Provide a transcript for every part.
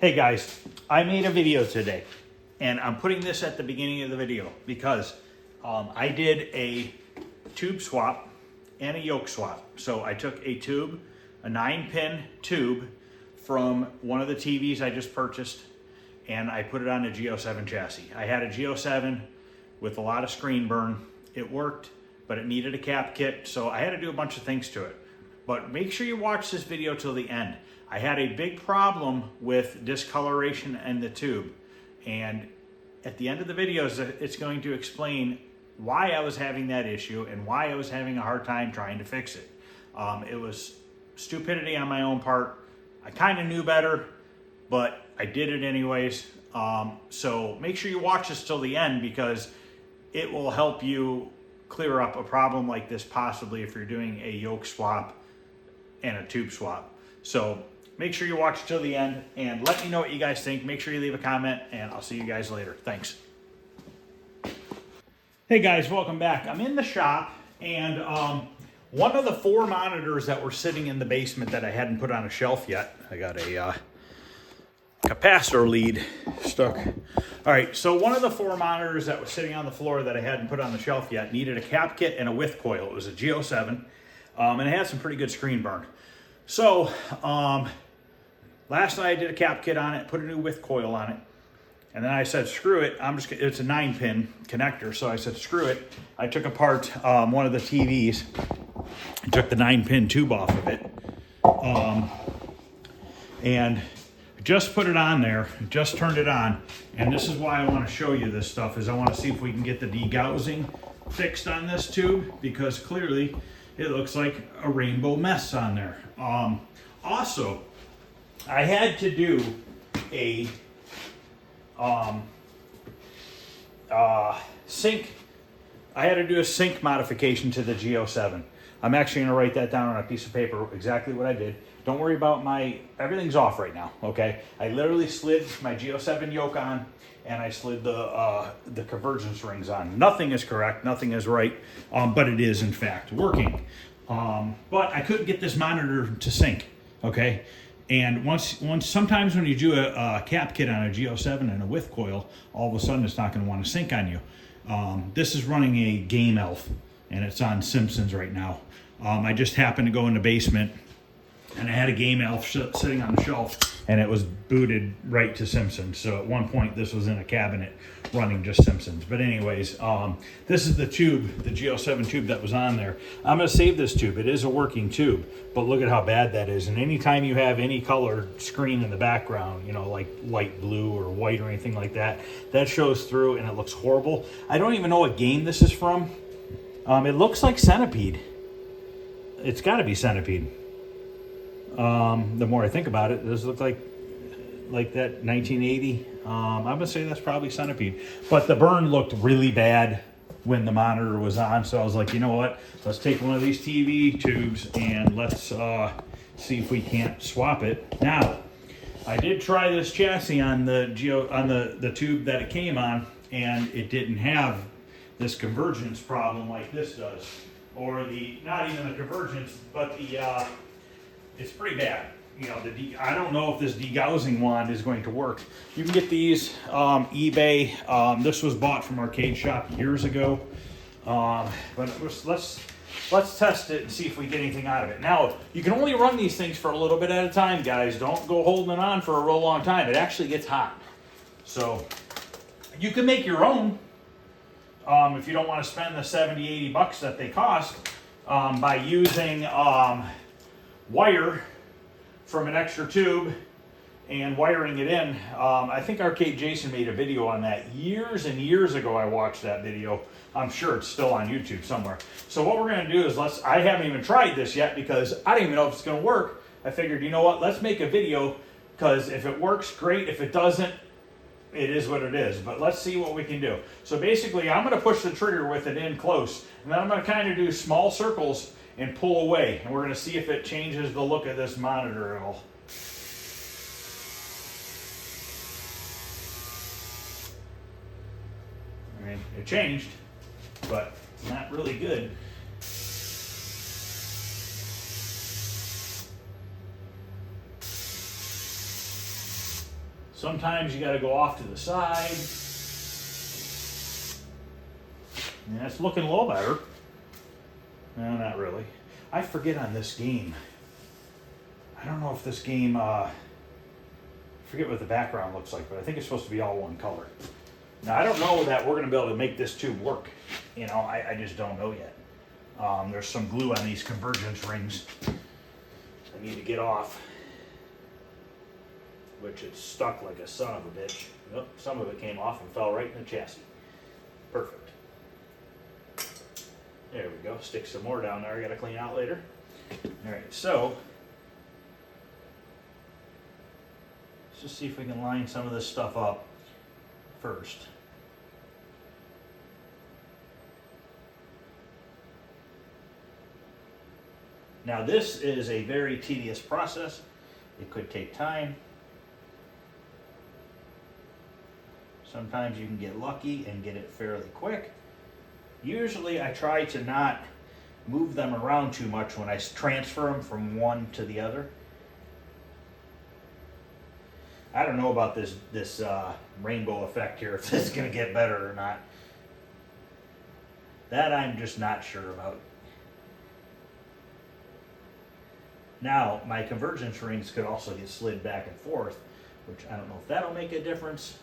Hey guys, I made a video today and I'm putting this at the beginning of the video because I did a tube swap and a yoke swap. So I took a tube, a 9-pin tube from one of the TVs I just purchased, and I put it on a Go7 chassis. I had a Go7 with a lot of screen burn. It worked, but it needed a cap kit, so I had to do a bunch of things to it. But make sure you watch this video till the end. I had a big problem with discoloration in the tube, and at the end of the video, it's going to explain why I was having that issue and why I was having a hard time trying to fix it. It was stupidity on my own part. I kind of knew better, but I did it anyways. So make sure you watch this till the end because it will help you clear up a problem like this, possibly if you're doing a yoke swap and a tube swap. So make sure you watch till the end and let me know what you guys think. Make sure you leave a comment and I'll see you guys later. Thanks. Hey guys, welcome back. I'm in the shop and one of the 4 monitors that were sitting in the basement that I hadn't put on a shelf yet, I got a capacitor lead stuck. All right, so one of the 4 monitors that was sitting on the floor that I hadn't put on the shelf yet needed a cap kit and a width coil. It was a Go7 and it had some pretty good screen burn. So last night I did a cap kit on it, put a new width coil on it, and then I said, screw it, it's a 9-pin connector, so I said, screw it. I took apart one of the TVs, I took the 9-pin tube off of it, and just put it on there, just turned it on, and this is why I want to show you this stuff, is I want to see if we can get the degaussing fixed on this tube, because clearly it looks like a rainbow mess on there. Also, I had to do a sync. I had to do a sync modification to the Go7. I'm actually going to write that down on a piece of paper, exactly what I did. Don't worry about everything's off right now, okay? I literally slid my Go7 yoke on, and I slid the convergence rings on. Nothing is correct, nothing is right, but it is in fact working. But I couldn't get this monitor to sync, okay? And sometimes when you do a cap kit on a Go7 and a width coil, all of a sudden it's not going to want to sync on you. This is running a Game Elf, and it's on Simpsons right now. I just happened to go in the basement, and I had a Game Elf sitting on the shelf, and it was booted right to Simpsons. So at one point, this was in a cabinet running just Simpsons. But anyways, this is the tube, the Go7 tube that was on there. I'm going to save this tube. It is a working tube, but look at how bad that is. And anytime you have any color screen in the background, you know, like light blue or white or anything like that, that shows through and it looks horrible. I don't even know what game this is from. It looks like Centipede. It's got to be Centipede. The more I think about it, this looks like that 1980. I'm gonna say that's probably Centipede. But the burn looked really bad when the monitor was on, so I was like, you know what? Let's take one of these TV tubes and let's see if we can't swap it. Now, I did try this chassis on the tube that it came on, and it didn't have this convergence problem like this does, or not even the convergence, but it's pretty bad. You know, I don't know if this degaussing wand is going to work. You can get these eBay. This was bought from Arcade Shop years ago. But let's test it and see if we get anything out of it. Now, you can only run these things for a little bit at a time, guys. Don't go holding it on for a real long time. It actually gets hot. So you can make your own if you don't want to spend the 70, 80 bucks that they cost by using wire from an extra tube and wiring it in. I think Arcade Jason made a video on that years and years ago. I watched that video. I'm sure it's still on YouTube somewhere. So what we're gonna do is I haven't even tried this yet because I don't even know if it's gonna work. I figured, you know what, let's make a video, because if it works, great. If it doesn't, it is what it is. But let's see what we can do. So basically, I'm gonna push the trigger with it in close, and then I'm gonna kind of do small circles and pull away, and we're going to see if it changes the look of this monitor at all. I mean, it changed, but it's not really good. Sometimes you got to go off to the side. And that's looking a little better. No, not really. I forget on this game. I don't know if this game, I forget what the background looks like, but I think it's supposed to be all one color. Now, I don't know that we're going to be able to make this tube work. You know, I just don't know yet. There's some glue on these convergence rings I need to get off, which it's stuck like a son of a bitch. Nope, some of it came off and fell right in the chassis. Perfect. There we go. Stick some more down there. I got to clean out later. All right, so let's just see if we can line some of this stuff up first. Now this is a very tedious process. It could take time. Sometimes you can get lucky and get it fairly quick. Usually I try to not move them around too much when I transfer them from one to the other. I don't know about this rainbow effect here, if it's going to get better or not. That I'm just not sure about. Now, my convergence rings could also get slid back and forth, which I don't know if that'll make a difference.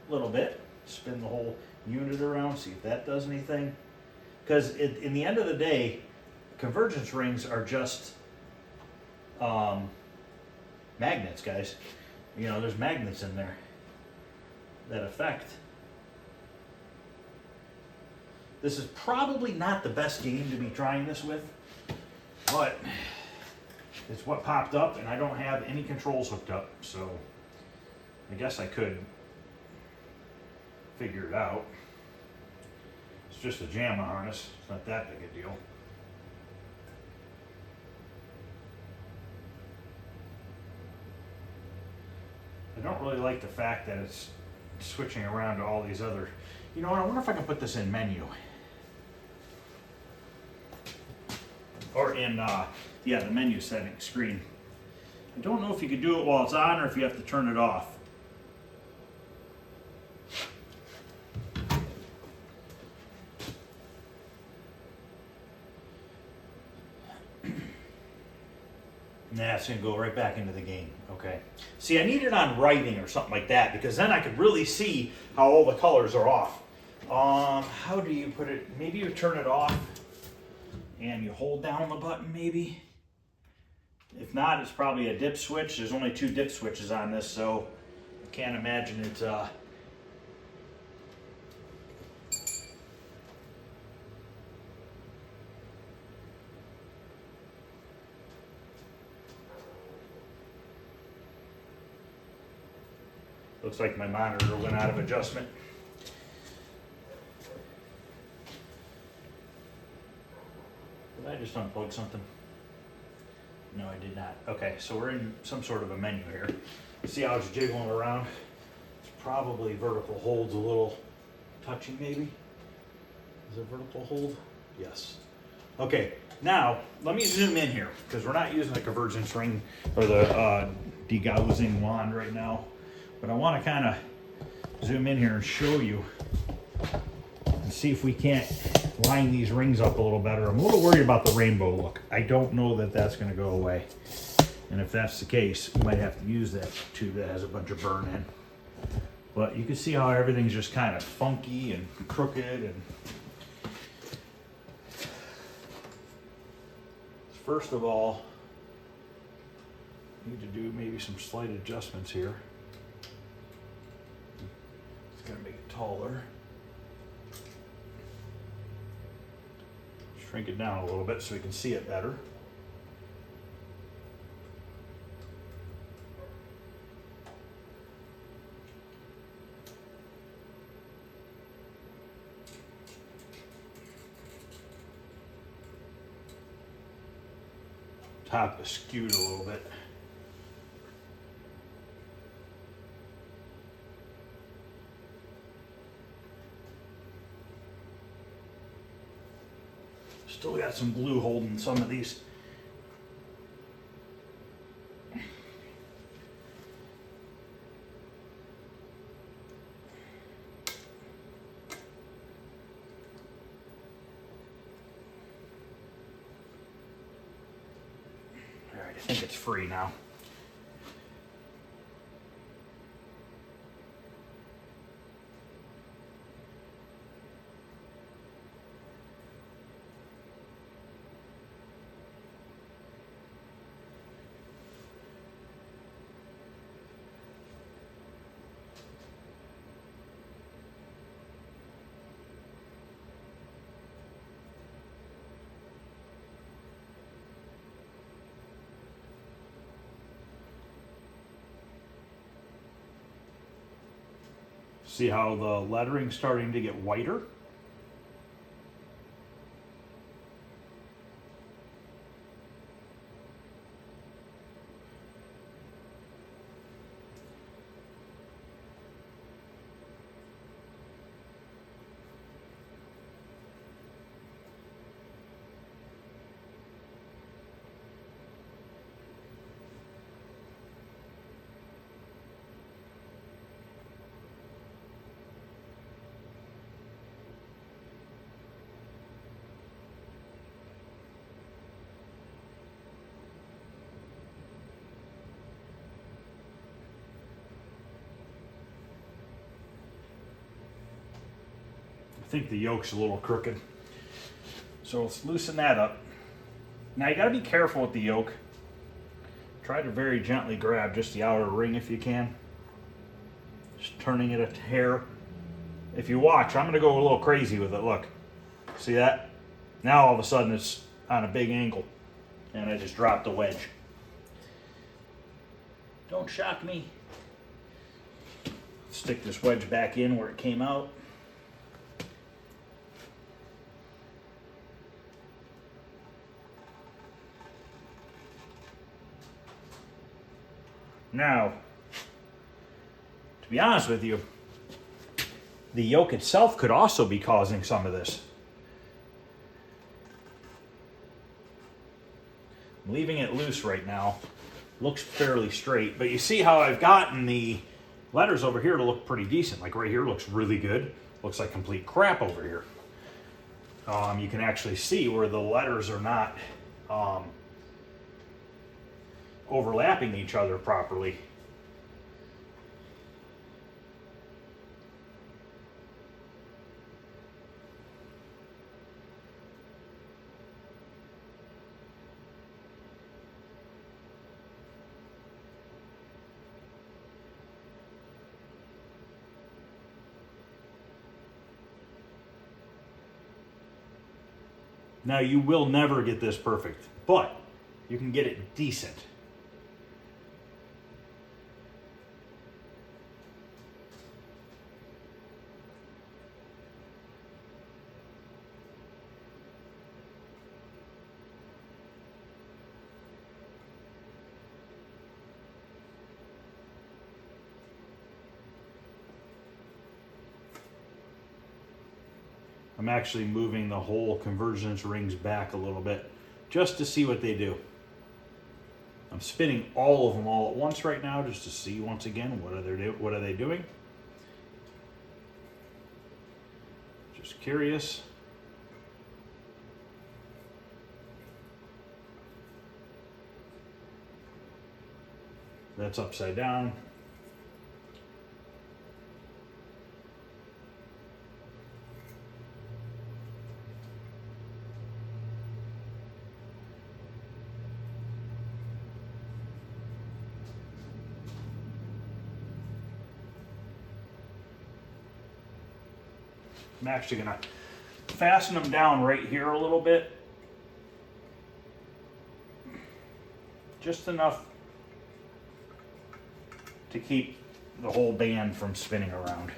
A little bit. Spin the whole unit around, see if that does anything. Because in the end of the day, convergence rings are just magnets, guys. You know, there's magnets in there that affect. This is probably not the best game to be trying this with, but it's what popped up and I don't have any controls hooked up, so I guess I could figure it out. It's just a JAMA harness, it's not that big a deal. I don't really like the fact that it's switching around to all these other, you know what, I wonder if I can put this in menu. Or in, yeah, the menu setting screen. I don't know if you could do it while it's on or if you have to turn it off. Nah, it's going to go right back into the game. Okay. See, I need it on writing or something like that because then I could really see how all the colors are off. How do you put it? Maybe you turn it off and you hold down the button maybe. If not, it's probably a dip switch. There's only 2 dip switches on this, so I can't imagine it's looks like my monitor went out of adjustment. Did I just unplug something? No, I did not. Okay, so we're in some sort of a menu here. See how it's jiggling around? It's probably vertical holds a little touching maybe. Is it vertical hold? Yes. Okay, now let me zoom in here because we're not using the convergence ring or the degaussing wand right now. But I want to kind of zoom in here and show you and see if we can't line these rings up a little better. I'm a little worried about the rainbow look. I don't know that that's going to go away. And if that's the case, we might have to use that tube that has a bunch of burn in. But you can see how everything's just kind of funky and crooked. And first of all, need to do maybe some slight adjustments here. It's going to make it taller. Shrink it down a little bit so we can see it better. Top is skewed a little bit. Still got some glue holding some of these. think it's free now. See how the lettering's starting to get whiter? I think the yoke's a little crooked. So let's loosen that up. Now you gotta be careful with the yoke. Try to very gently grab just the outer ring if you can. Just turning it a hair. If you watch, I'm gonna go a little crazy with it, look. See that? Now all of a sudden it's on a big angle and I just dropped the wedge. Don't shock me. Stick this wedge back in where it came out. Now, to be honest with you, the yoke itself could also be causing some of this. I'm leaving it loose right now. Looks fairly straight, but you see how I've gotten the letters over here to look pretty decent. Like right here looks really good. Looks like complete crap over here. You can actually see where the letters are not overlapping each other properly. Now you will never get this perfect, but you can get it decent. I'm actually moving the whole convergence rings back a little bit just to see what they do. I'm spinning all of them all at once right now just to see once again what are they doing. Just curious. That's upside down. I'm actually going to fasten them down right here a little bit. Just enough to keep the whole band from spinning around.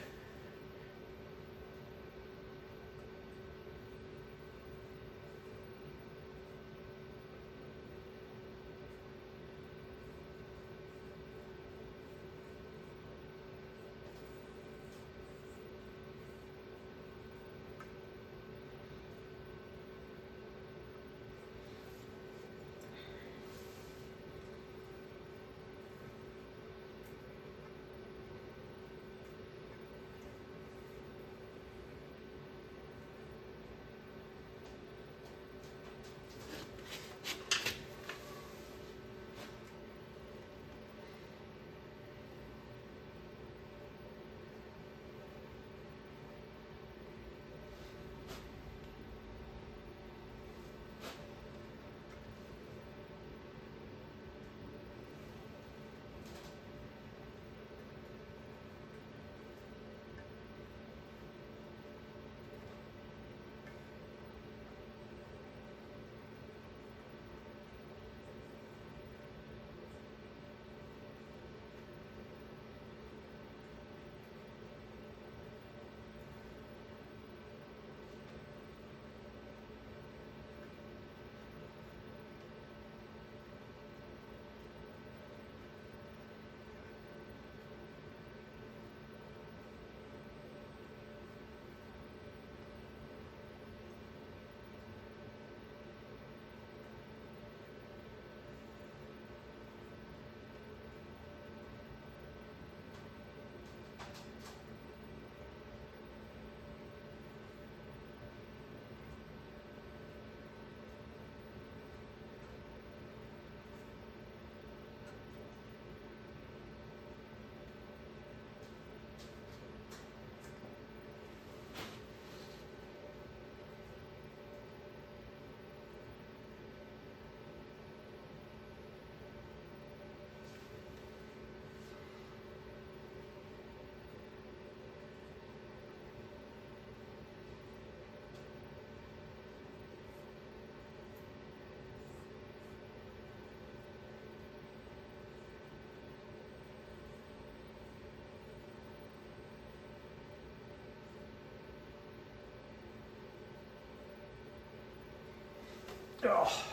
Oh.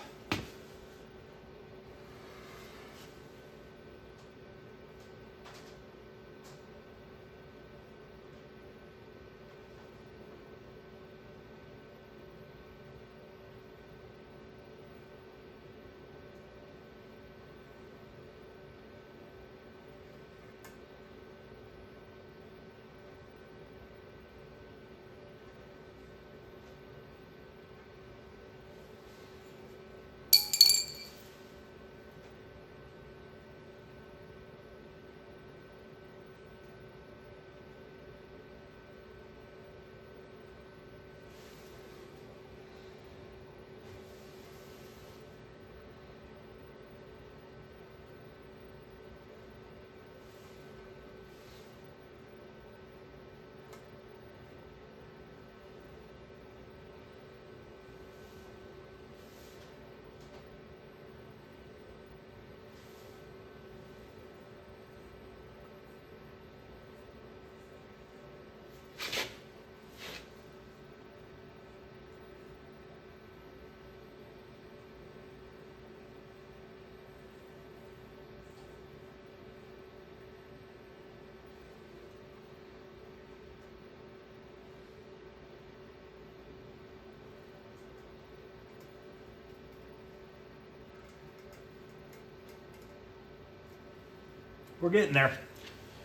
We're getting there.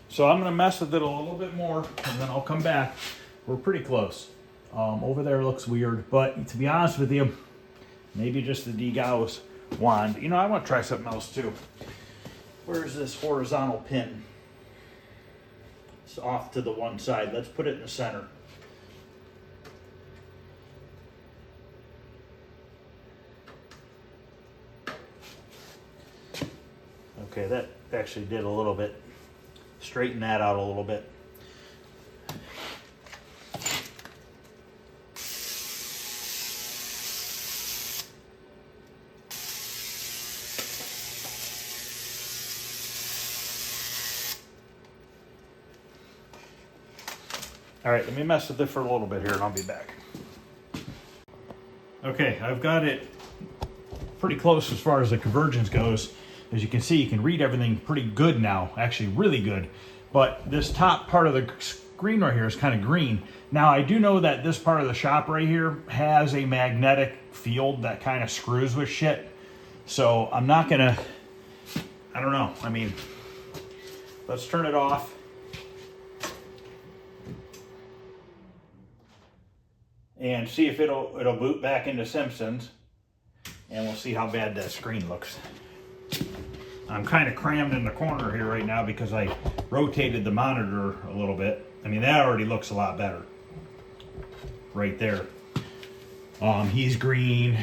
So I'm gonna mess with it a little bit more and then I'll come back. We're pretty close. Over there looks weird, but to be honest with you, maybe just the D-Gauss wand. You know, I want to try something else too. Where's this horizontal pin? It's off to the one side. Let's put it in the center. Okay, that actually did a little bit. Straighten that out a little bit. All right, let me mess with it for a little bit here and I'll be back. Okay, I've got it pretty close as far as the convergence goes. As you can see, you can read everything pretty good now, actually really good. But this top part of the screen right here is kind of green. Now, I do know that this part of the shop right here has a magnetic field that kind of screws with shit. So I'm not gonna, I don't know. I mean, let's turn it off. And see if it'll boot back into Simpsons. And we'll see how bad that screen looks. I'm kind of crammed in the corner here right now because I rotated the monitor a little bit. I mean, that already looks a lot better. Right there. He's green.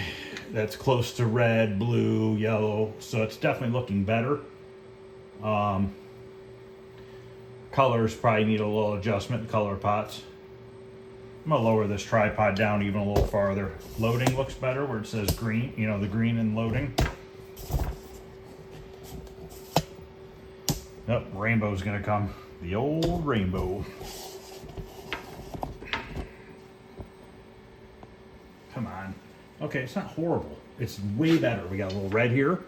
That's close to red, blue, yellow. So it's definitely looking better. Colors probably need a little adjustment, color pots. I'm gonna lower this tripod down even a little farther. Loading looks better where it says green, you know, the green in loading. Yep, rainbow's gonna come. The old rainbow. Come on. Okay, it's not horrible. It's way better. We got a little red here.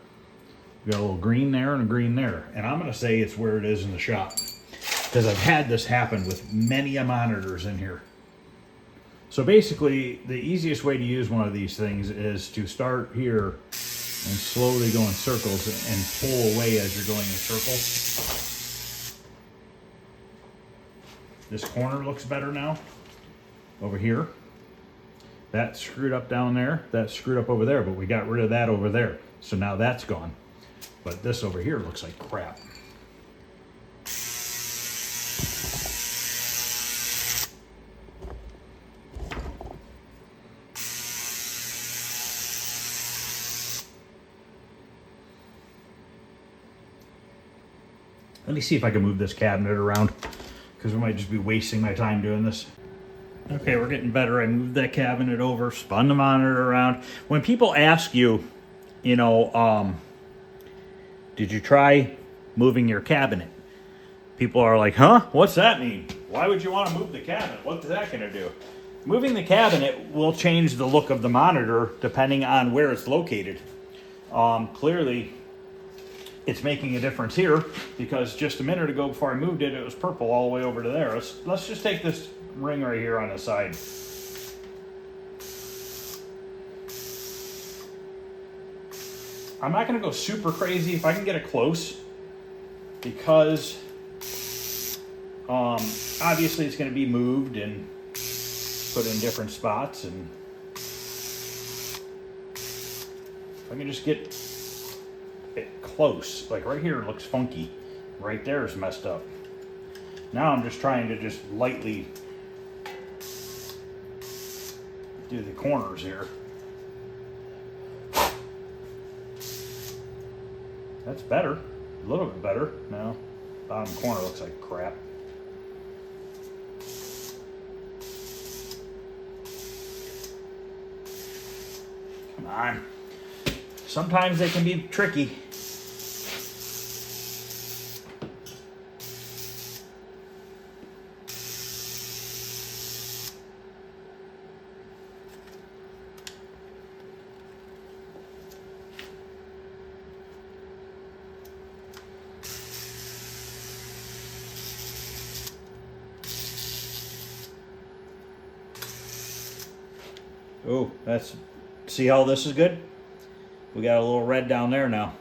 We got a little green there and a green there. And I'm gonna say it's where it is in the shop. Because I've had this happen with many monitors in here. So basically, the easiest way to use one of these things is to start here and slowly go in circles and pull away as you're going in circles. This corner looks better now. Over here. That's screwed up down there. That's screwed up over there, but we got rid of that over there. So now that's gone. But this over here looks like crap. Let me see if I can move this cabinet around because we might just be wasting my time doing this. Okay, we're getting better. I moved that cabinet over, spun the monitor around. When people ask you, you know, did you try moving your cabinet? People are like, huh? What's that mean? Why would you want to move the cabinet? What's that going to do? Moving the cabinet will change the look of the monitor depending on where it's located. Clearly, it's making a difference here because just a minute ago before I moved it, it was purple all the way over to there. Let's just take this ring right here on the side. I'm not going to go super crazy if I can get it close because obviously it's going to be moved and put in different spots, and if I can just get it close, like right here it looks funky, right there is messed up. Now I'm just trying to just lightly do the corners here. That's better, a little bit better. Now bottom corner looks like crap. Come on. Sometimes they can be tricky. Oh, see how this is good? We got a little red down there now.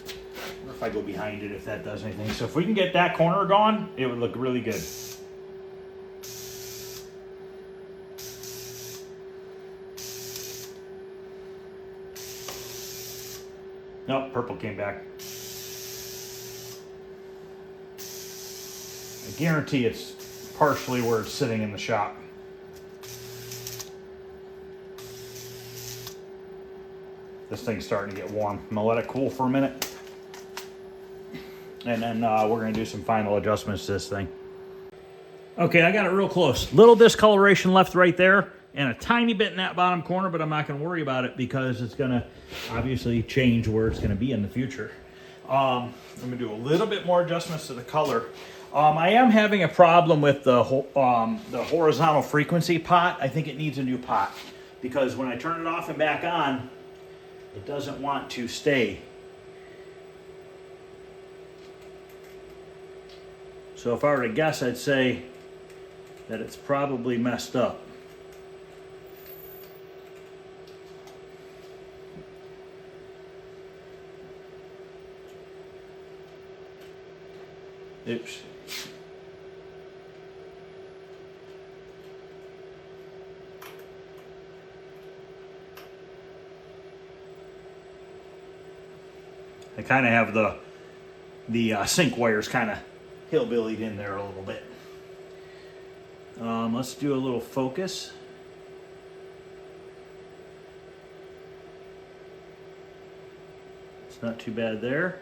I wonder if I go behind it if that does anything. So if we can get that corner gone, it would look really good. Nope, purple came back. I guarantee it's partially where it's sitting in the shop. This thing's starting to get warm. I'm gonna let it cool for a minute. And then we're gonna do some final adjustments to this thing. Okay, I got it real close. Little discoloration left right there and a tiny bit in that bottom corner, but I'm not gonna worry about it because it's gonna obviously change where it's gonna be in the future. I'm gonna do a little bit more adjustments to the color. I am having a problem with the horizontal frequency pot. I think it needs a new pot because when I turn it off and back on, it doesn't want to stay. So if I were to guess, I'd say that it's probably messed up. Oops. I kind of have the sync wires kind of hillbillied in there a little bit. Let's do a little focus. It's not too bad there.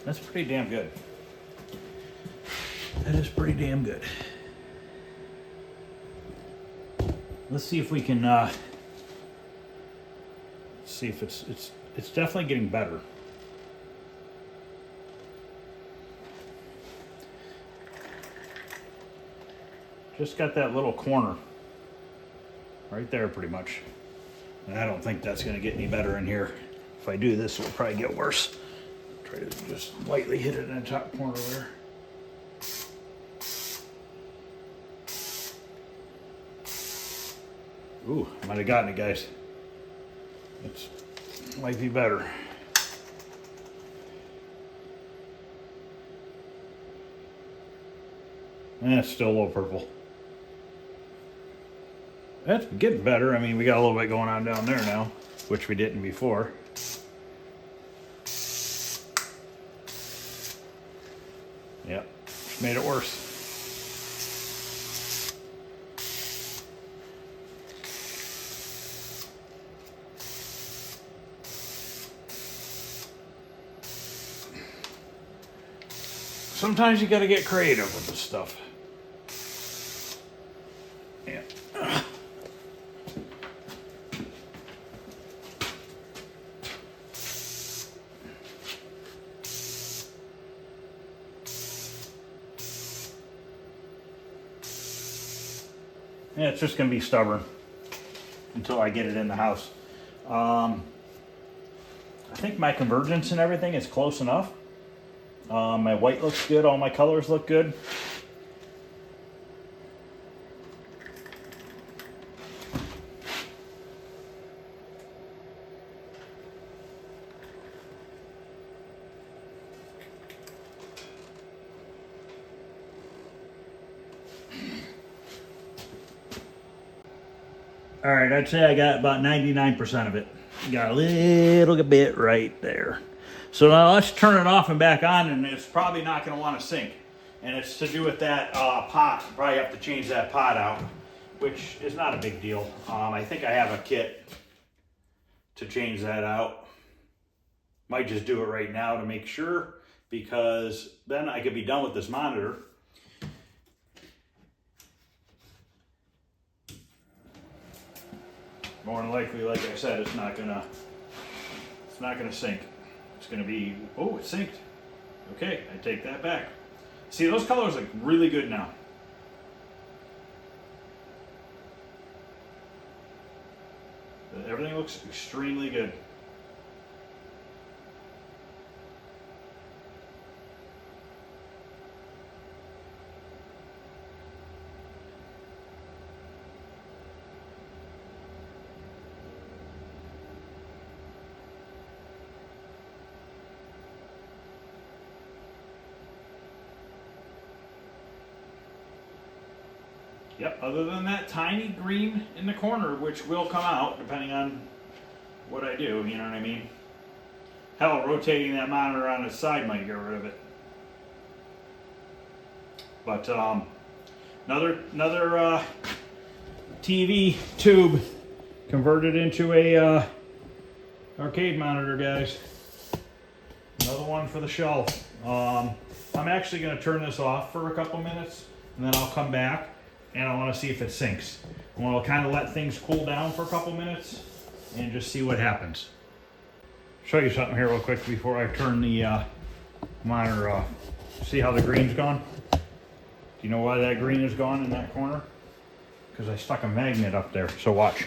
That's pretty damn good. That is pretty damn good. Let's see if we can see if it's definitely getting better. Just got that little corner right there pretty much. And I don't think that's going to get any better in here. If I do this, it'll probably get worse. Try to just lightly hit it in the top corner there. Ooh, might have gotten it, guys. It might be better. And it's still a little purple. That's getting better. I mean, we got a little bit going on down there now, which we didn't before. Yep, made it worse. Sometimes you got to get creative with this stuff. Yeah. Yeah, it's just going to be stubborn until I get it in the house. I think my convergence and everything is close enough. My white looks good. All my colors look good. All right, I'd say I got about 99% of it. Got a little bit right there. So now let's turn it off and back on, and it's probably not going to want to sync. And it's to do with that pot. Probably have to change that pot out, which is not a big deal. I think I have a kit to change that out. Might just do it right now to make sure, because then I could be done with this monitor. More than likely, like I said, it's not gonna sync. It's gonna be, oh, it synced. Okay, I take that back. See, those colors look really good now. Everything looks extremely good. Yep, other than that tiny green in the corner, which will come out depending on what I do, you know what I mean? Hell, rotating that monitor on its side might get rid of it. But another TV tube converted into a arcade monitor, guys. Another one for the shelf. I'm actually going to turn this off for a couple minutes, and then I'll come back. And I want to see if it syncs. I want to kind of let things cool down for a couple minutes and just see what happens. Show you something here real quick before I turn the monitor off. See how the green's gone? Do you know why that green is gone in that corner? Because I stuck a magnet up there. So watch.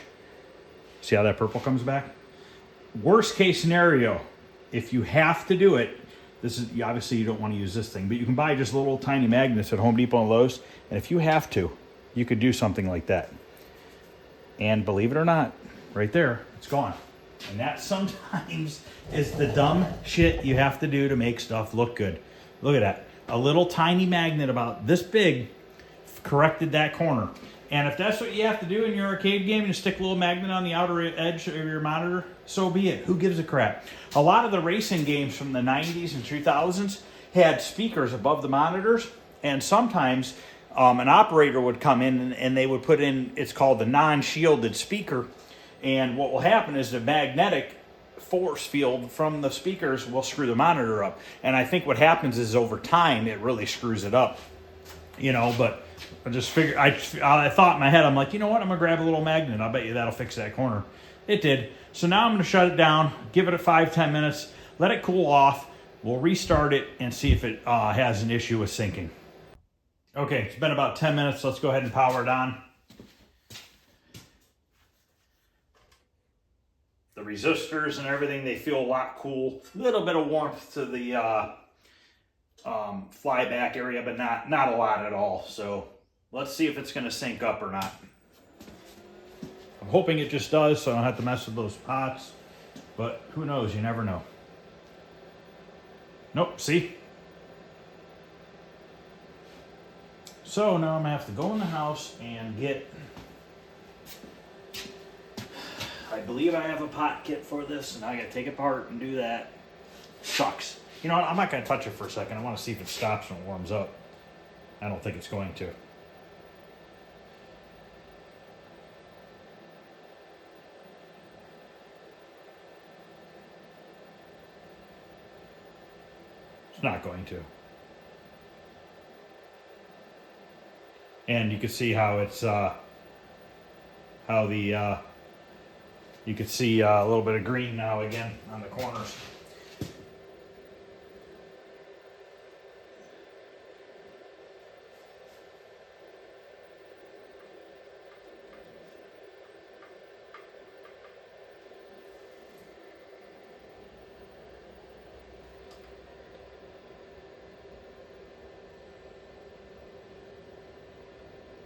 See how that purple comes back? Worst case scenario, if you have to do it, this is obviously you don't want to use this thing, but you can buy just little tiny magnets at Home Depot and Lowe's, and if you have to, you could do something like that. And believe it or not, right there, it's gone. And that sometimes is the dumb shit you have to do to make stuff look good. Look at that. A little tiny magnet about this big corrected that corner. And if that's what you have to do in your arcade game, and stick a little magnet on the outer edge of your monitor, so be it. Who gives a crap? A lot of the racing games from the 90s and 2000s had speakers above the monitors, and sometimes an operator would come in and they would put in, it's called the non-shielded speaker, and what will happen is the magnetic force field from the speakers will screw the monitor up. And I think what happens is over time, it really screws it up, you know, but I just figured, I thought in my head, I'm like, you know what, I'm gonna grab a little magnet. I'll bet you that'll fix that corner. It did. So now I'm gonna shut it down, give it a 5-10 minutes, let it cool off. We'll restart it and see if it has an issue with syncing. Okay, it's been about 10 minutes. Let's go ahead and power it on. The resistors and everything, they feel a lot cool. A little bit of warmth to the flyback area, but not a lot at all. So let's see if it's going to sync up or not. I'm hoping it just does, so I don't have to mess with those pots. But who knows? You never know. Nope, see? So now I'm going to have to go in the house and get... I believe I have a pot kit for this, and I got to take it apart and do that. Sucks. You know what? I'm not going to touch it for a second. I want to see if it stops when it warms up. I don't think it's going to. It's not going to. And you can see how it's, you can see a little bit of green now again on the corners.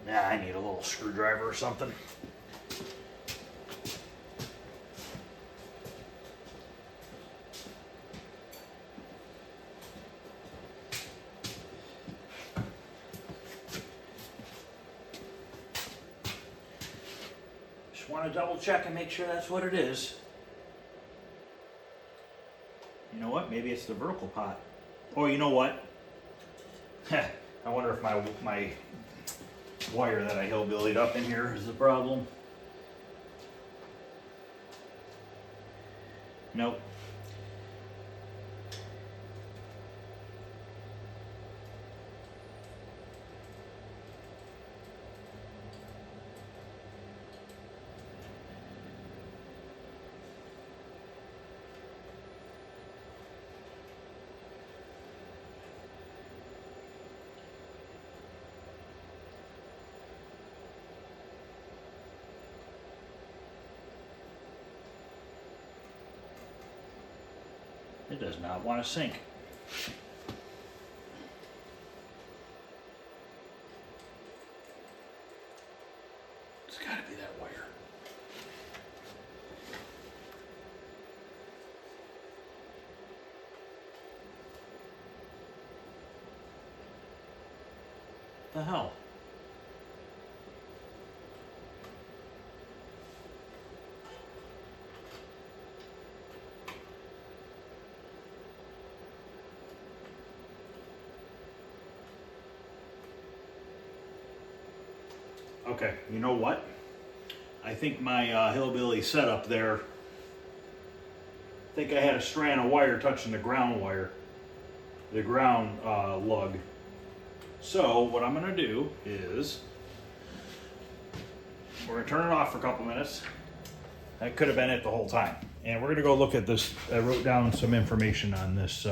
Yeah, I need a little screwdriver or something. Just want to double check and make sure that's what it is. You know what? Maybe it's the vertical pot. Oh, you know what? I wonder if my wire that I hillbillied up in here is the problem. Nope. It does not want to sync. It's got to be that wire. The hell? Okay, you know what? I think my hillbilly setup there, I think I had a strand of wire touching the ground wire, the ground lug. So what I'm gonna do is, we're gonna turn it off for a couple minutes. That could have been it the whole time. And we're gonna go look at this. I wrote down some information on this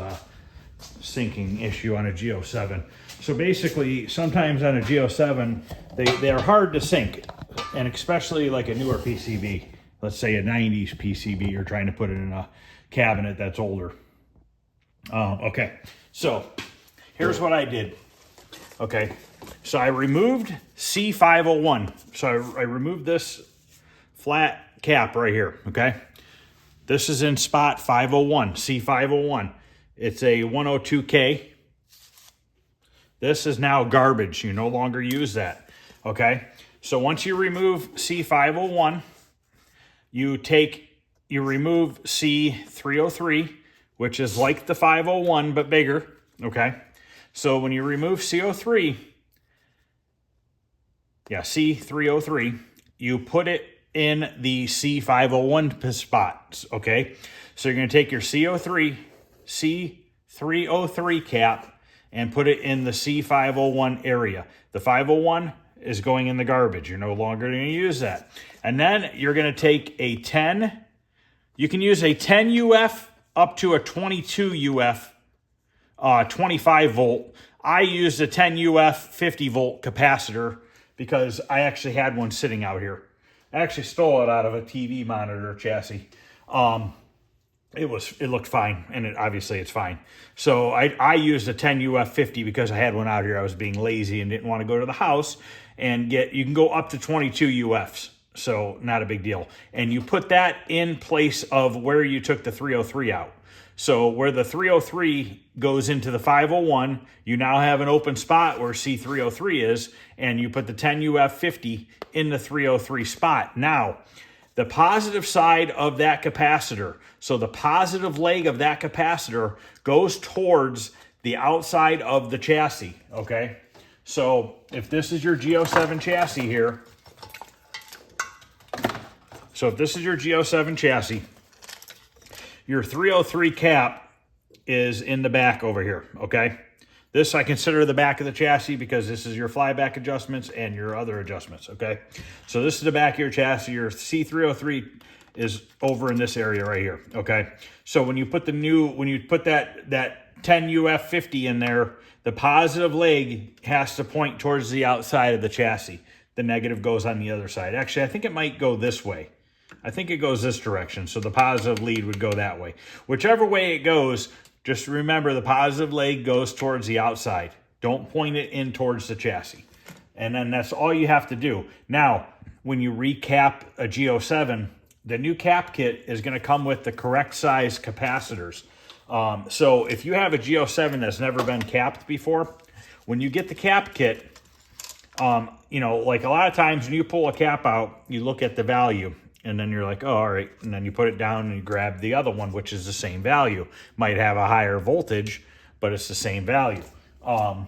syncing issue on a Go7. So basically, sometimes on a Go7, they are hard to sync, and especially like a newer PCB, let's say a 90s PCB, you're trying to put it in a cabinet that's older. Okay, so here's what I did. Okay, so I removed C501. So I removed this flat cap right here, okay? This is in spot 501, C501. It's a 102K. This is now garbage. You no longer use that, okay? So once you remove C501, you remove C303, which is like the 501 but bigger, okay? So when you remove C303, you put it in the C501 spots, okay? So you're going to take your C303 cap and put it in the C501 area. The 501 is going in the garbage. You're no longer going to use that. And then you're going to take a 10. You can use a 10 UF up to a 22 UF, 25 volt. I used a 10 UF 50 volt capacitor because I actually had one sitting out here. I actually stole it out of a TV monitor chassis. It looked fine, and obviously it's fine. So I used a 10 UF 50 because I had one out here. I was being lazy and didn't want to go to the house and you can go up to 22 UFs. So not a big deal. And you put that in place of where you took the 303 out. So where the 303 goes into the 501, you now have an open spot where C303 is, and you put the 10 UF 50 in the 303 spot. Now, the positive side of that capacitor, so the positive leg of that capacitor goes towards the outside of the chassis, okay? So if this is your Go7 chassis here, your 303 cap is in the back over here, okay? This I consider the back of the chassis because this is your flyback adjustments and your other adjustments, okay? So this is the back of your chassis. Your C303 is over in this area right here, okay? So when you put that 10 UF 50 in there, the positive leg has to point towards the outside of the chassis. The negative goes on the other side. Actually, I think it might go this way. I think it goes this direction, so the positive lead would go that way. Whichever way it goes, just remember the positive leg goes towards the outside. Don't point it in towards the chassis. And then that's all you have to do. Now, when you recap a Go7, the new cap kit is going to come with the correct size capacitors. So if you have a Go7 that's never been capped before, when you get the cap kit, like a lot of times when you pull a cap out, you look at the value. And then you're like, oh, all right. And then you put it down and you grab the other one, which is the same value. Might have a higher voltage, but it's the same value. On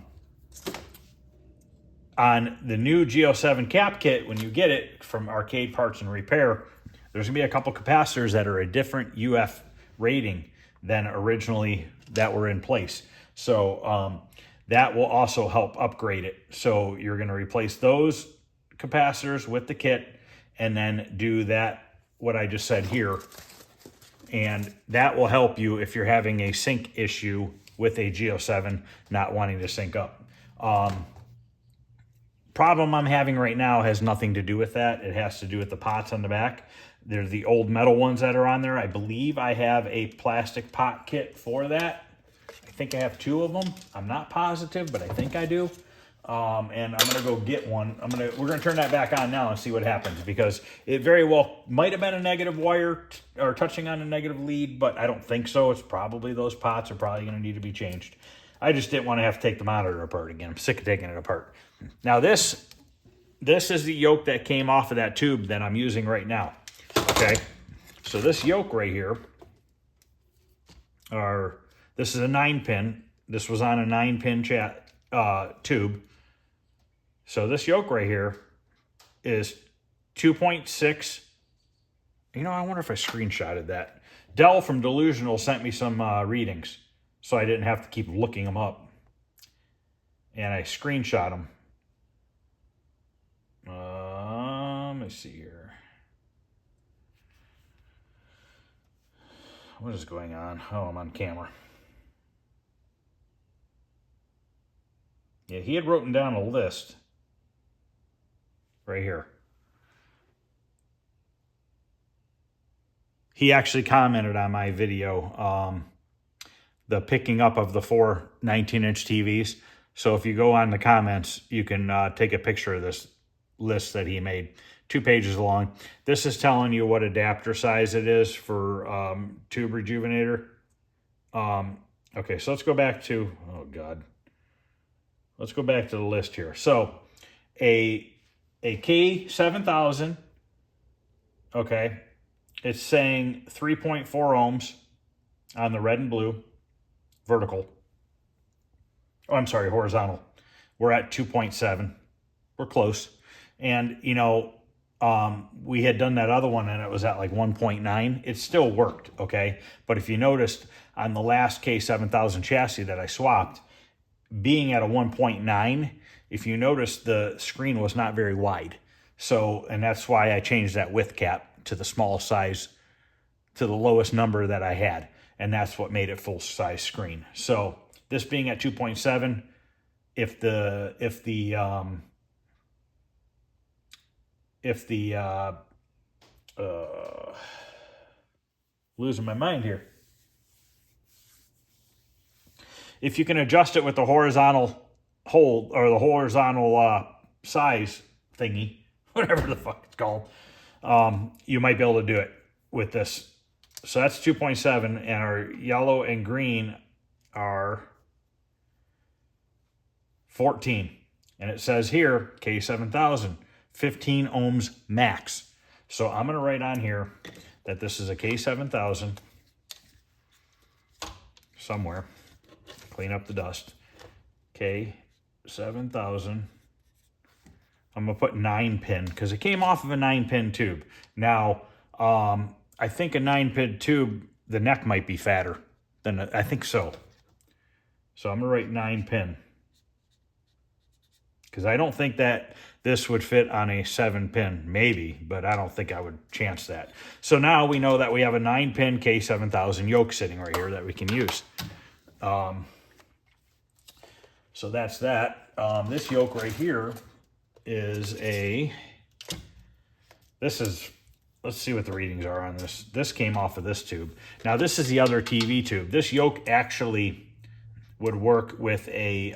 the new Go7 cap kit, when you get it from Arcade Parts and Repair, there's going to be a couple capacitors that are a different UF rating than originally that were in place. So that will also help upgrade it. So you're going to replace those capacitors with the kit, and then do that, what I just said here. And that will help you if you're having a sync issue with a Go7 not wanting to sync up. Problem I'm having right now has nothing to do with that. It has to do with the pots on the back. They're the old metal ones that are on there. I believe I have a plastic pot kit for that. I think I have 2 of them. I'm not positive, but I think I do. And I'm going to go get one. We're going to turn that back on now and see what happens, because it very well might have been a negative wire or touching on a negative lead, but I don't think so. It's probably those pots are probably going to need to be changed. I just didn't want to have to take the monitor apart again. I'm sick of taking it apart. Now this is the yoke that came off of that tube that I'm using right now. Okay. So this yoke right here, this is a 9-pin. This was on a 9-pin tube. So this yoke right here is 2.6. I wonder if I screenshotted that. Dell from Delusional sent me some readings, so I didn't have to keep looking them up. And I screenshot them. Let me see here. What is going on? Oh, I'm on camera. Yeah, he had written down a list right here. He actually commented on my video, the picking up of the 4 19-inch TVs. So if you go on the comments, you can take a picture of this list that he made. 2 pages long. This is telling you what adapter size it is for tube rejuvenator. Okay, so let's go back to, oh God. Let's go back to the list here. So a K7000, okay, it's saying 3.4 ohms on the red and blue, vertical. Oh, I'm sorry, horizontal. We're at 2.7. We're close. And, we had done that other one and it was at like 1.9. It still worked, okay? But if you noticed on the last K7000 chassis that I swapped, being at a 1.9, if you notice, the screen was not very wide. So, and that's why I changed that width cap to the small size, to the lowest number that I had. And that's what made it full size screen. So this being at 2.7, losing my mind here. If you can adjust it with the horizontal hold or the horizontal size thingy, whatever the fuck it's called, you might be able to do it with this. So that's 2.7, and our yellow and green are 14. And it says here, K7000, 15 ohms max. So I'm going to write on here that this is a K7000 somewhere. Clean up the dust. K7000. I'm going to put 9-pin because it came off of a 9-pin tube. Now, I think a 9-pin tube, the neck might be fatter than I think so. So I'm going to write 9-pin. Because I don't think that this would fit on a 7-pin, maybe, but I don't think I would chance that. So now we know that we have a 9-pin K7000 yoke sitting right here that we can use. So that's that. This yoke right here is let's see what the readings are on this. This came off of this tube. Now this is the other TV tube. This yoke actually would work with a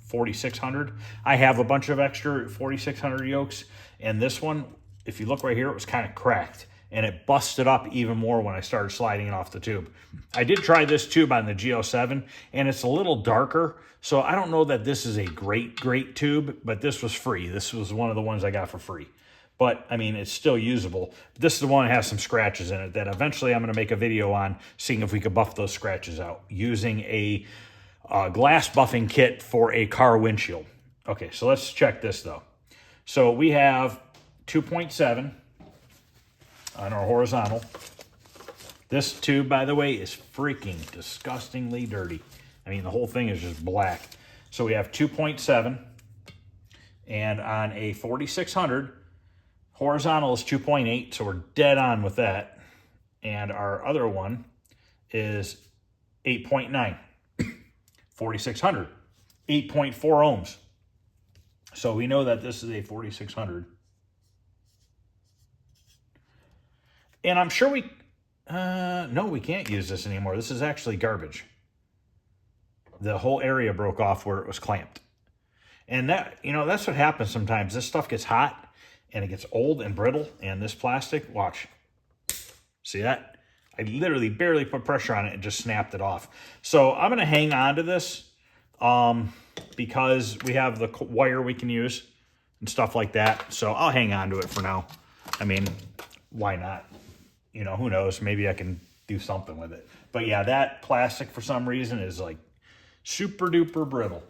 4600. I have a bunch of extra 4600 yokes, and this one, if you look right here, it was kind of cracked and it busted up even more when I started sliding it off the tube. I did try this tube on the Go7 and it's a little darker, so I don't know that this is a great tube, but this was free. This was one of the ones I got for free. But I mean, it's still usable. This is the one that has some scratches in it that eventually I'm going to make a video on, seeing if we could buff those scratches out using a glass buffing kit for a car windshield. Okay, so let's check this though. So we have 2.7 on our horizontal. This tube, by the way, is freaking disgustingly dirty. I mean, the whole thing is just black. So we have 2.7, and on a 4600, horizontal is 2.8, so we're dead on with that. And our other one is 8.9. 4600, 8.4 ohms. So we know that this is a 4600. And I'm sure no, we can't use this anymore. This is actually garbage. The whole area broke off where it was clamped. And that, that's what happens sometimes. This stuff gets hot and it gets old and brittle, and this plastic, watch. See that? I literally barely put pressure on it and just snapped it off. So I'm going to hang on to this because we have the wire we can use and stuff like that. So I'll hang on to it for now. I mean, why not? Who knows? Maybe I can do something with it. But yeah, that plastic for some reason is like super duper brittle.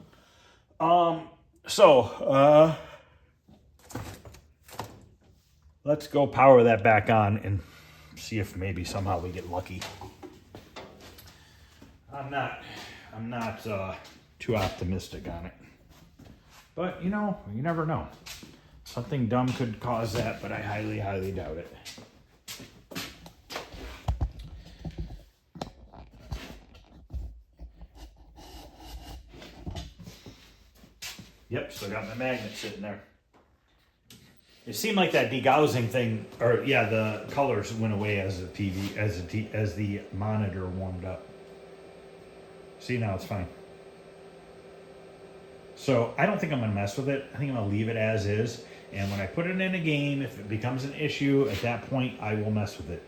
Let's go power that back on and see if maybe somehow we get lucky. I'm not too optimistic on it. But, you never know. Something dumb could cause that, but I highly, highly doubt it. Yep, still got my magnet sitting there. It seemed like that degaussing thing, or yeah, the colors went away as the monitor warmed up. See, now it's fine. So I don't think I'm gonna mess with it. I think I'm gonna leave it as is. And when I put it in a game, if it becomes an issue, at that point I will mess with it.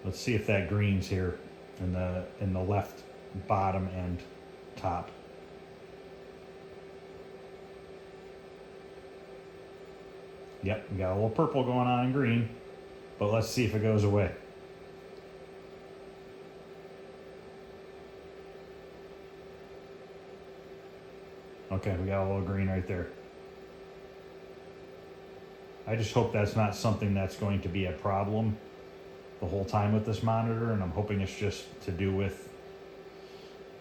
Let's see if that green's here in the left bottom and top. Yep, we got a little purple going on in green, but let's see if it goes away. Okay, we got a little green right there. I just hope that's not something that's going to be a problem the whole time with this monitor, and I'm hoping it's just to do with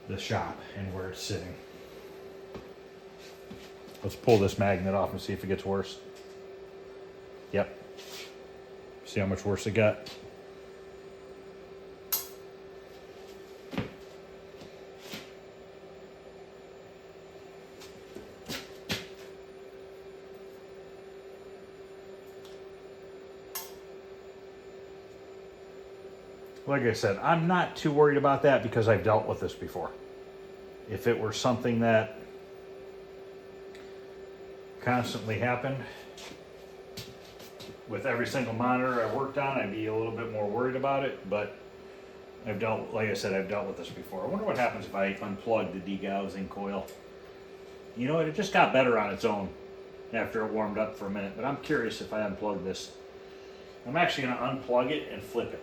the shop and where it's sitting. Let's pull this magnet off and see if it gets worse. Yep. See how much worse it got? Like I said, I'm not too worried about that because I've dealt with this before. If it were something that constantly happened with every single monitor I worked on, I'd be a little bit more worried about it, but like I said, I've dealt with this before. I wonder what happens if I unplug the degaussing coil. You know what, it just got better on its own after it warmed up for a minute, but I'm curious if I unplug this. I'm actually gonna unplug it and flip it.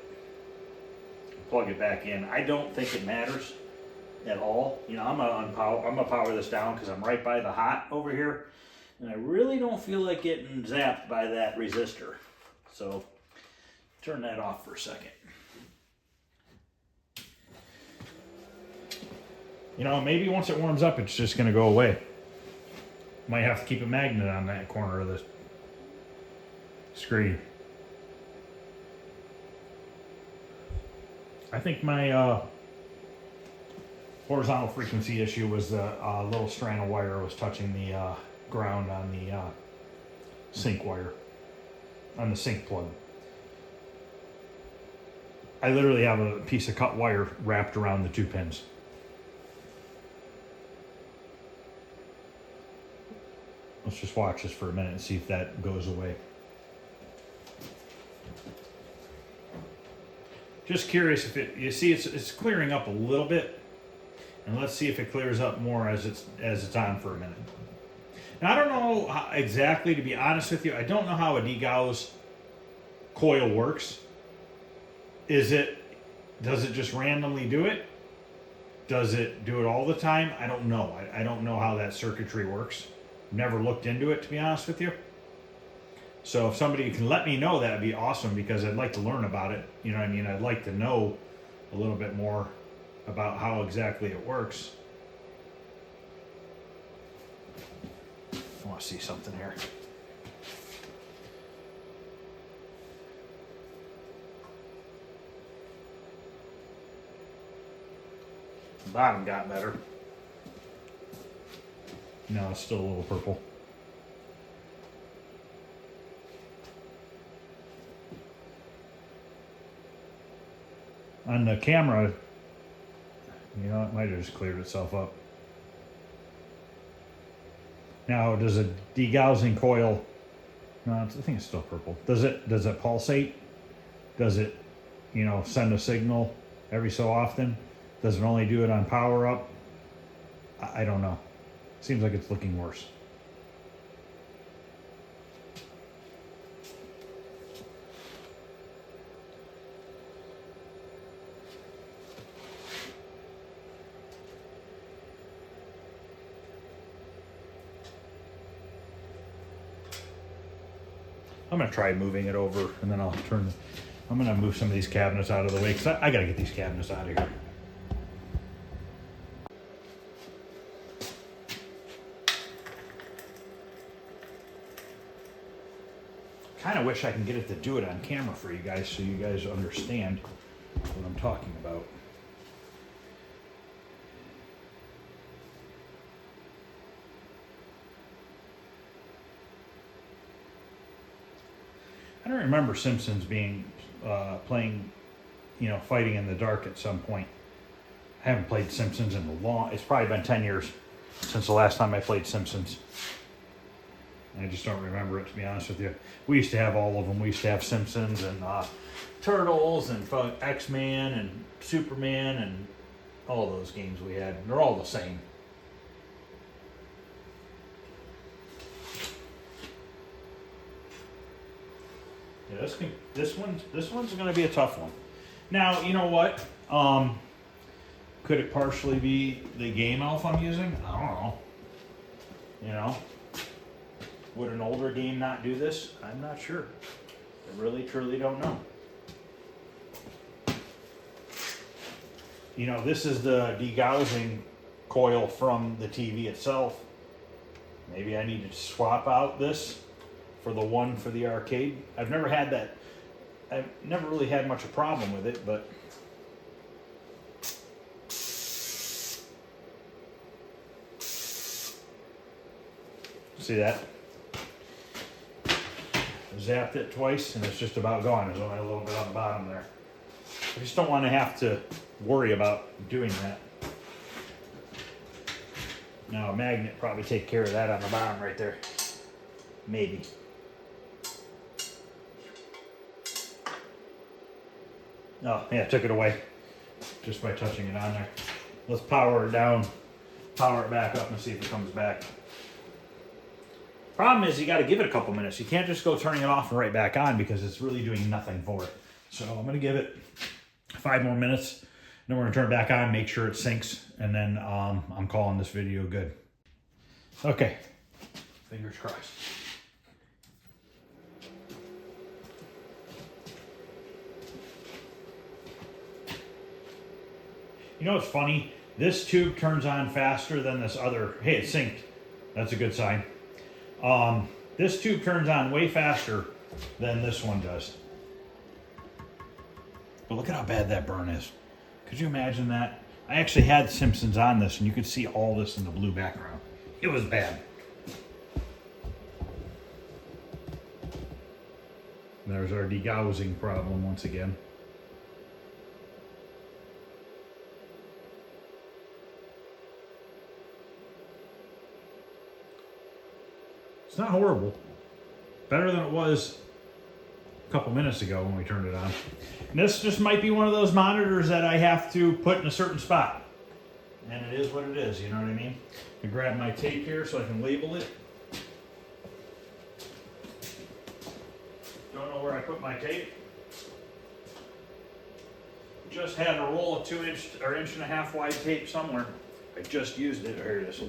Plug it back in. I don't think it matters at all. You know, I'm gonna power this down because I'm right by the hot over here, and I really don't feel like getting zapped by that resistor. So turn that off for a second. You know, maybe once it warms up, it's just gonna go away. Might have to keep a magnet on that corner of the screen. I think my horizontal frequency issue was the little strand of wire was touching the ground on the sink wire, on the sink plug. I literally have a piece of cut wire wrapped around the two pins. Let's just watch this for a minute and see if that goes away. Just curious if it, you see it's clearing up a little bit, and let's see if it clears up more as it's on for a minute. Now I don't know how, exactly, to be honest with you, I don't know how a degauss coil works. Does it just randomly do it? Does it do it all the time? I don't know. I don't know how that circuitry works. Never looked into it, to be honest with you. So if somebody can let me know, that'd be awesome, because I'd like to learn about it. You know what I mean? I'd like to know a little bit more about how exactly it works. I want to see something here. The bottom got better. No, it's still a little purple. On the camera, you know, it might have just cleared itself up. Now, does a degaussing coil, no, I think it's still purple. Does it pulsate? Does it, you know, send a signal every so often? Does it only do it on power up? I don't know. Seems like it's looking worse. I'm gonna try moving it over, and then I'll I'm gonna move some of these cabinets out of the way, because I gotta get these cabinets out of here. Kind of wish I can get it to do it on camera for you guys, so you guys understand what I'm talking about. I don't remember Simpsons being playing, you know, fighting in the dark at some point. I haven't played Simpsons in a long. It's probably been 10 years since the last time I played Simpsons. I just don't remember it, to be honest with you. We used to have all of them. We used to have Simpsons and Turtles and X-Men and Superman and all those games we had. They're all the same. Yeah, this one's going to be a tough one. Now, you know what? Could it partially be the game elf I'm using? I don't know. You know? Would an older game not do this? I'm not sure. I really, truly don't know. You know, this is the degaussing coil from the TV itself. Maybe I need to swap out this for the one for the arcade. I've never had that. I've never really had much of a problem with it, but see that? Zapped it twice and it's just about gone. There's only a little bit on the bottom there. I just don't want to have to worry about doing that. Now a magnet probably take care of that on the bottom right there. Maybe. Oh, yeah, took it away just by touching it on there. Let's power it down, power it back up and see if it comes back. Problem is you got to give it a couple minutes. You can't just go turning it off and right back on because it's really doing nothing for it. So I'm going to give it 5 more minutes. Then we're going to turn it back on, make sure it syncs, and then I'm calling this video good. Okay, fingers crossed. You know what's funny? This tube turns on faster than this other. Hey, it's synced. That's a good sign. This tube turns on way faster than this one does. But look at how bad that burn is. Could you imagine that? I actually had Simpsons on this and you could see all this in the blue background. It was bad. There's our degaussing problem once again. It's not horrible. Better than it was a couple minutes ago when we turned it on. And this just might be one of those monitors that I have to put in a certain spot. And it is what it is, you know what I mean? I grab my tape here so I can label it. Don't know where I put my tape. Just had a roll of 2-inch or 1.5 inch wide tape somewhere. I just used it. Here it is.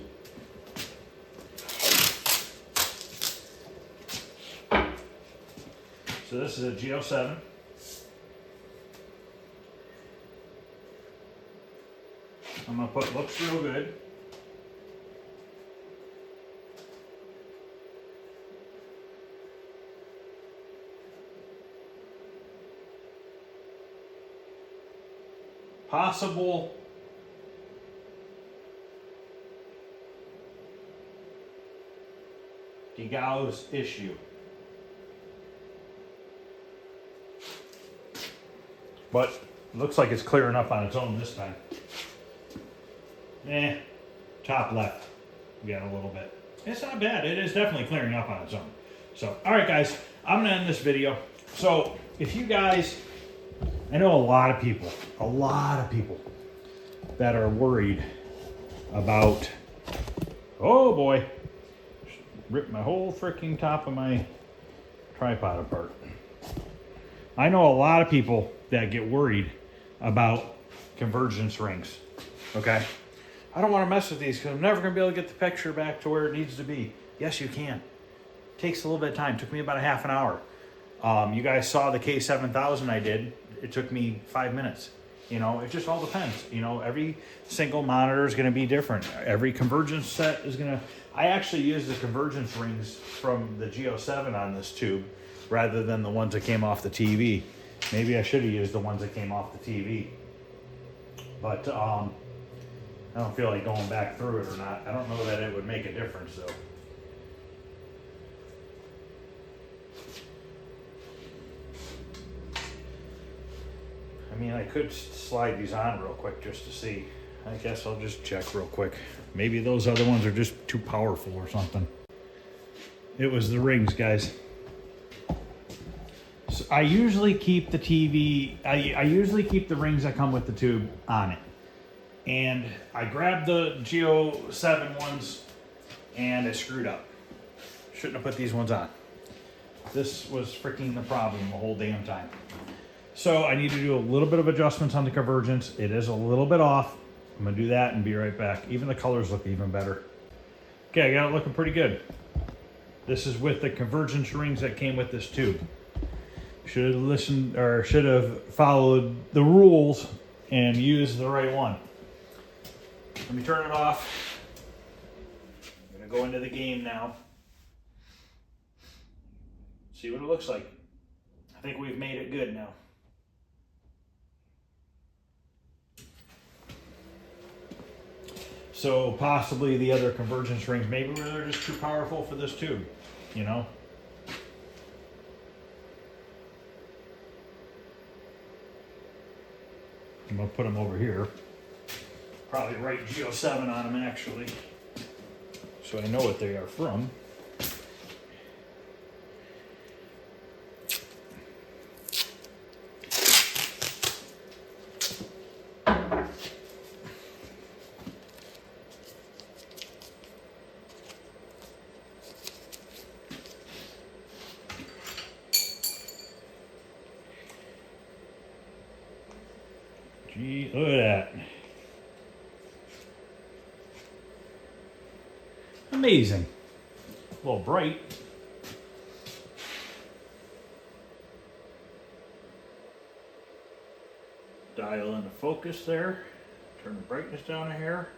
So this is a Go7. I'm going to put looks real good. Possible degauss issue. But it looks like it's clearing up on its own this time. Top left. We got a little bit. It's not bad. It is definitely clearing up on its own. So, all right, guys, I'm going to end this video. So, if you guys, I know a lot of people that are worried about, oh boy, ripped my whole freaking top of my tripod apart. I know a lot of people that get worried about convergence rings, okay? I don't want to mess with these because I'm never going to be able to get the picture back to where it needs to be. Yes, you can. It takes a little bit of time. It took me about a half an hour. You guys saw the K7000 I did. It took me 5 minutes. You know, it just all depends. You know, every single monitor is going to be different. Every convergence set is going to... I actually used the convergence rings from the Go7 on this tube rather than the ones that came off the TV. Maybe I should have used the ones that came off the TV. But I don't feel like going back through it or not. I don't know that it would make a difference though. I mean, I could slide these on real quick just to see. I guess I'll just check real quick. Maybe those other ones are just too powerful or something. It was the rings, guys. So I usually keep the TV, I usually keep the rings that come with the tube on it. And I grabbed the Go7 ones and I screwed up. Shouldn't have put these ones on. This was freaking the problem the whole damn time. So I need to do a little bit of adjustments on the convergence. It is a little bit off. I'm gonna do that and be right back. Even the colors look even better. Okay, I got it looking pretty good. This is with the convergence rings that came with this tube. Should have listened, or should have followed the rules and used the right one. Let me turn it off. I'm gonna go into the game now. See what it looks like. I think we've made it good now. So possibly the other convergence rings, maybe they're just too powerful for this tube, you know? I'm gonna put them over here. Probably write Go7 on them actually, so I know what they are from. Gee, look at that. Amazing. A little bright. Dial in the focus there. Turn the brightness down a hair.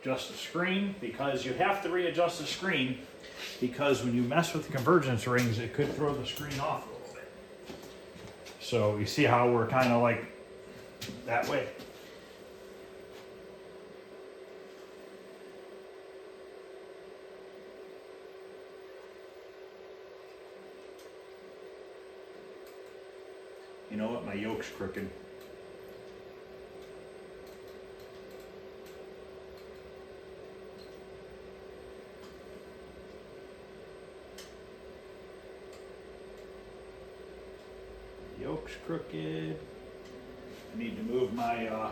Adjust the screen, because you have to readjust the screen, because when you mess with the convergence rings, it could throw the screen off a little bit. So you see how we're kind of like that way. You know what? My yoke's crooked. Yoke's crooked. I need to move my,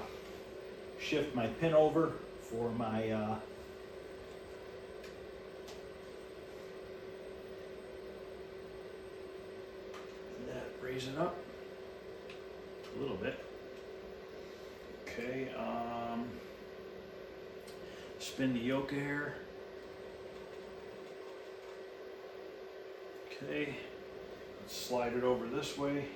shift my pin over for my, that raise it up a little bit. Okay, spin the yoke here. Okay, let's slide it over this way.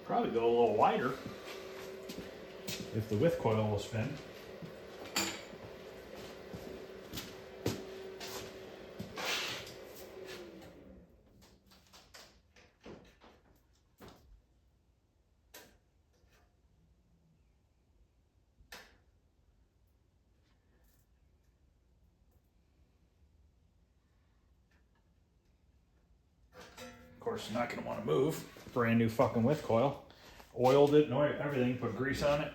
Probably go a little wider if the width coil will spin. Of course, I'm not going to want to move. Brand new fucking width coil. Oiled it and everything, put grease on it.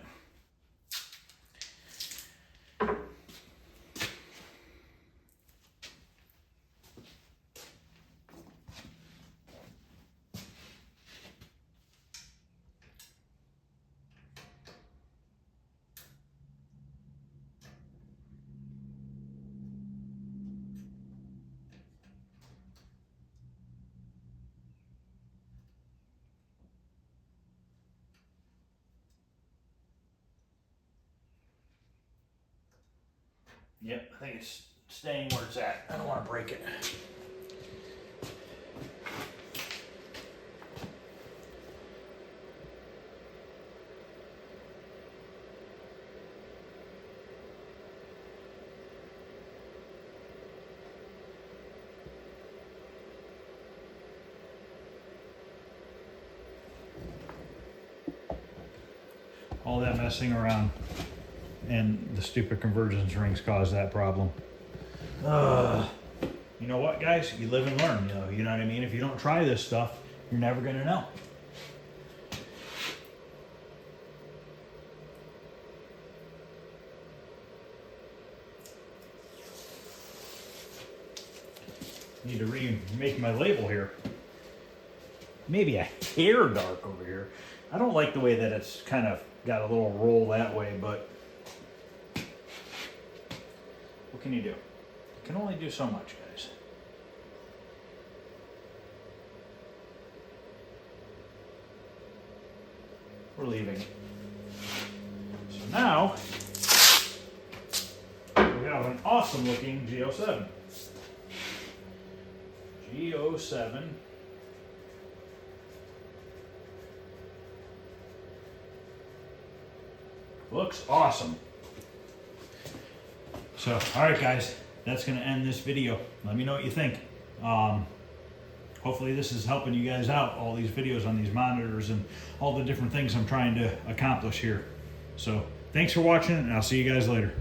Yep, I think it's staying where it's at. I don't want to break it. All that messing around and the stupid convergence rings cause that problem. You know what, guys? You live and learn. You know what I mean? If you don't try this stuff, you're never going to know. Need to remake my label here. Maybe a hair dark over here. I don't like the way that it's kind of got a little roll that way, but what can you do? You can only do so much, guys. We're leaving. So now we have an awesome looking Go7. Go7. Looks awesome. So, all right, guys, that's going to end this video. Let me know what you think. Hopefully this is helping you guys out, all these videos on these monitors and all the different things I'm trying to accomplish here. So, thanks for watching, and I'll see you guys later.